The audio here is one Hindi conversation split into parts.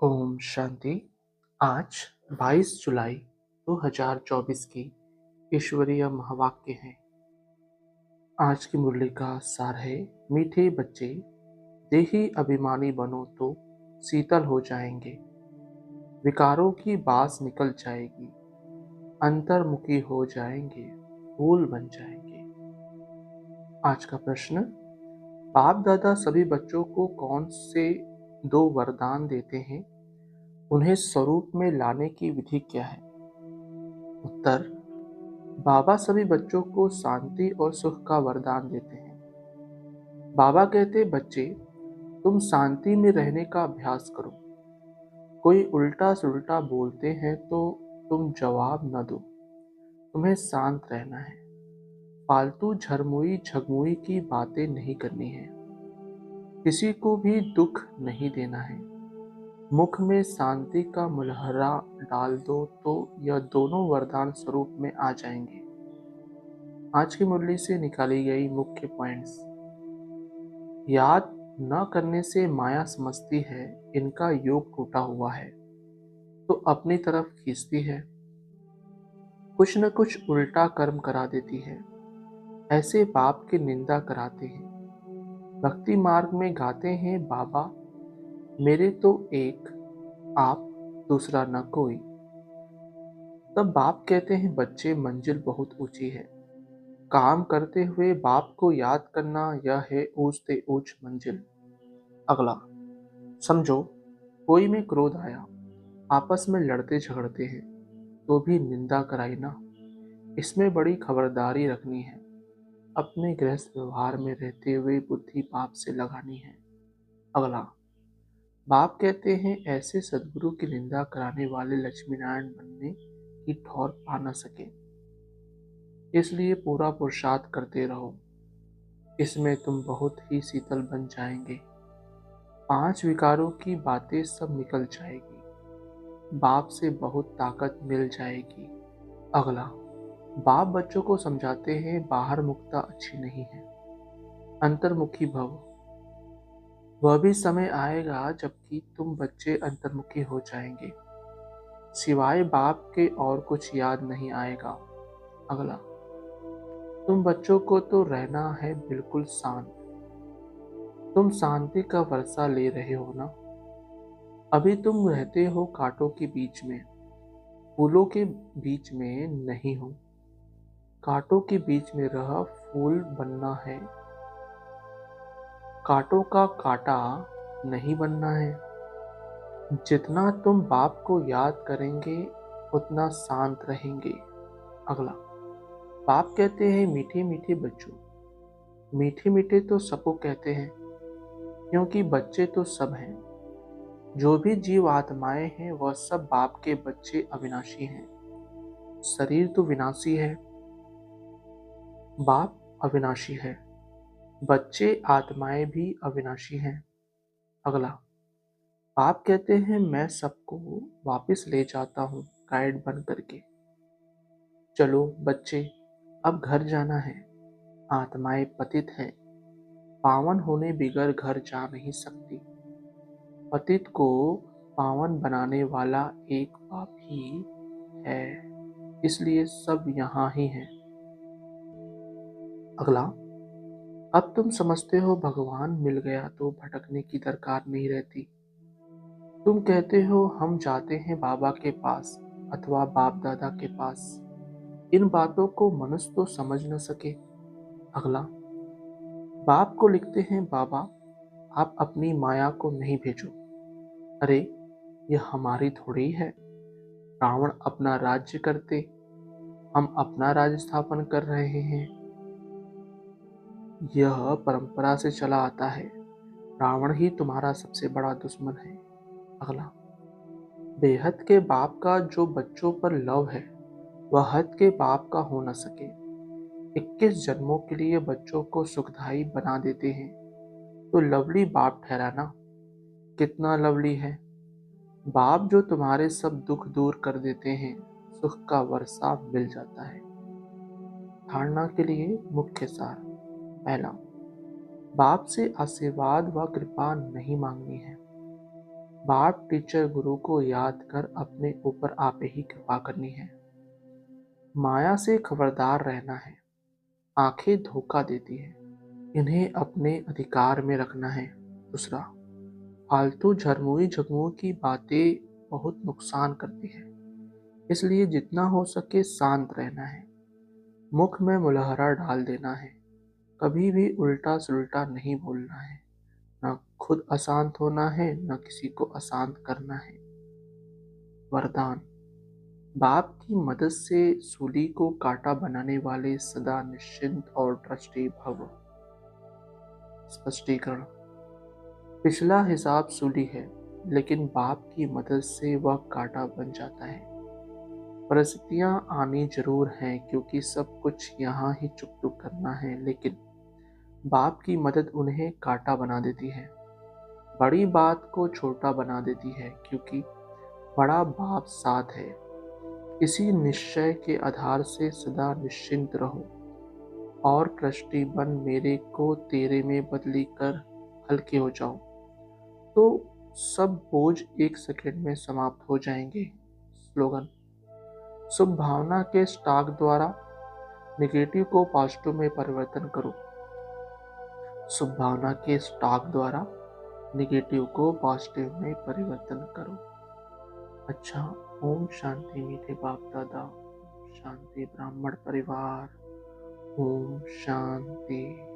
ओम शांति। आज 22 जुलाई 2024 की ईश्वरीय महावाक्य है। आज की मुरली का सार है, मीठे बच्चे देही अभिमानी बनो तो शीतल हो जाएंगे, विकारों की बास निकल जाएगी, अंतर्मुखी हो जाएंगे, फूल बन जाएंगे। आज का प्रश्न, बाप दादा सभी बच्चों को कौन से दो वरदान देते हैं, उन्हें स्वरूप में लाने की विधि क्या है? उत्तर, बाबा सभी बच्चों को शांति और सुख का वरदान देते हैं। बाबा कहते, बच्चे तुम शांति में रहने का अभ्यास करो। कोई उल्टा सुल्टा बोलते हैं तो तुम जवाब न दो, तुम्हें शांत रहना है। फालतू झरमुई झगमुई की बातें नहीं करनी है, किसी को भी दुख नहीं देना है। मुख में शांति का मुलहरा डाल दो तो यह दोनों वरदान स्वरूप में आ जाएंगे। आज की मुरली से निकाली गई मुख्य पॉइंट्स। याद न करने से माया समझती है इनका योग टूटा हुआ है, तो अपनी तरफ खींचती है, कुछ न कुछ उल्टा कर्म करा देती है। ऐसे बाप की निंदा कराते हैं। भक्ति मार्ग में गाते हैं, बाबा मेरे तो एक आप, दूसरा न कोई। तब बाप कहते हैं, बच्चे मंजिल बहुत ऊंची है। काम करते हुए बाप को याद करना, यह है ऊंच से ऊंच मंजिल। अगला, समझो कोई में क्रोध आया, आपस में लड़ते झगड़ते हैं तो भी निंदा कराई ना। इसमें बड़ी खबरदारी रखनी है। अपने गृहस्थ व्यवहार में रहते हुए बुद्धि बाप से लगानी है। अगला, बाप कहते हैं, ऐसे सद्गुरु की निंदा कराने वाले लक्ष्मी नारायण बनने की ठौर पा न सके, इसलिए पूरा पुरुषार्थ करते रहो। इसमें तुम बहुत ही शीतल बन जाएंगे। 5 विकारों की बातें सब निकल जाएगी। बाप से बहुत ताकत मिल जाएगी। अगला, बाप बच्चों को समझाते हैं, बाहर मुक्ता अच्छी नहीं है, अंतर्मुखी भव। वह भी समय आएगा जबकि तुम बच्चे अंतर्मुखी हो जाएंगे, सिवाय बाप के और कुछ याद नहीं आएगा। अगला, तुम बच्चों को तो रहना है बिल्कुल शांत। तुम शांति का वर्षा ले रहे हो ना। अभी तुम रहते हो कांटों के बीच में, फूलों के बीच में नहीं हो। कांटों के बीच में रह फूल बनना है, कांटों का कांटा नहीं बनना है। जितना तुम बाप को याद करेंगे उतना शांत रहेंगे। अगला, बाप कहते हैं, मीठे मीठे बच्चों। मीठे मीठे तो सबको कहते हैं, क्योंकि बच्चे तो सब हैं। जो भी जीव आत्माएं हैं वह सब बाप के बच्चे अविनाशी हैं। शरीर तो विनाशी है, बाप अविनाशी है, बच्चे आत्माएं भी अविनाशी हैं। अगला, बाप कहते हैं, मैं सबको वापस ले जाता हूँ गाइड बन करके। चलो बच्चे, अब घर जाना है। आत्माएं पतित हैं, पावन होने बिगर घर जा नहीं सकती। पतित को पावन बनाने वाला एक बाप ही है, इसलिए सब यहाँ ही हैं। अगला, अब तुम समझते हो भगवान मिल गया तो भटकने की दरकार नहीं रहती। तुम कहते हो, हम जाते हैं बाबा के पास अथवा बाप दादा के पास। इन बातों को मनुष्य तो समझ न सके। अगला, बाप को लिखते हैं, बाबा आप अपनी माया को नहीं भेजो। अरे यह हमारी थोड़ी है। रावण अपना राज्य करते, हम अपना राज्य स्थापन कर रहे हैं। यह परंपरा से चला आता है। रावण ही तुम्हारा सबसे बड़ा दुश्मन है। अगला, बेहद के बाप का जो बच्चों पर लव है वह हद के बाप का हो न सके। 21 जन्मों के लिए बच्चों को सुखदायी बना देते हैं, तो लवली बाप ठहराना। कितना लवली है बाप, जो तुम्हारे सब दुख दूर कर देते हैं, सुख का वर्षा मिल जाता है। धारणा के लिए मुख्य सार। पहला, बाप से आशीर्वाद व कृपा नहीं मांगनी है। बाप टीचर गुरु को याद कर अपने ऊपर आपे ही कृपा करनी है। माया से खबरदार रहना है, आंखें धोखा देती है, इन्हें अपने अधिकार में रखना है। दूसरा, फालतू झरमुई झगमुई की बातें बहुत नुकसान करती है, इसलिए जितना हो सके शांत रहना है। मुख में मुलहरा डाल देना है, कभी भी उल्टा सुल्टा नहीं बोलना है, न खुद अशांत होना है न किसी को अशांत करना है। वरदान, बाप की मदद से सूली को कांटा बनाने वाले सदा निश्चिंत और दृष्टि भव। स्पष्टीकरण, पिछला हिसाब सूली है, लेकिन बाप की मदद से वह कांटा बन जाता है। परिस्थितियां आनी जरूर हैं, क्योंकि सब कुछ यहाँ ही चुप चुप करना है, लेकिन बाप की मदद उन्हें कांटा बना देती है, बड़ी बात को छोटा बना देती है, क्योंकि बड़ा बाप साथ है। इसी निश्चय के आधार से सदा निश्चिंत रहो और कृष्टि बन मेरे को तेरे में बदली कर हल्के हो जाओ, तो सब बोझ एक सेकंड में समाप्त हो जाएंगे। स्लोगन, शुभ भावना के स्टॉक द्वारा नेगेटिव को पॉजिटिव में परिवर्तन करो। शुभ भावना के स्टॉक द्वारा नेगेटिव को पॉजिटिव में परिवर्तन करो। अच्छा, ओम शांति मीठे बाप दादा, शांति ब्राह्मण परिवार, ओम शांति।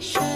शक्ति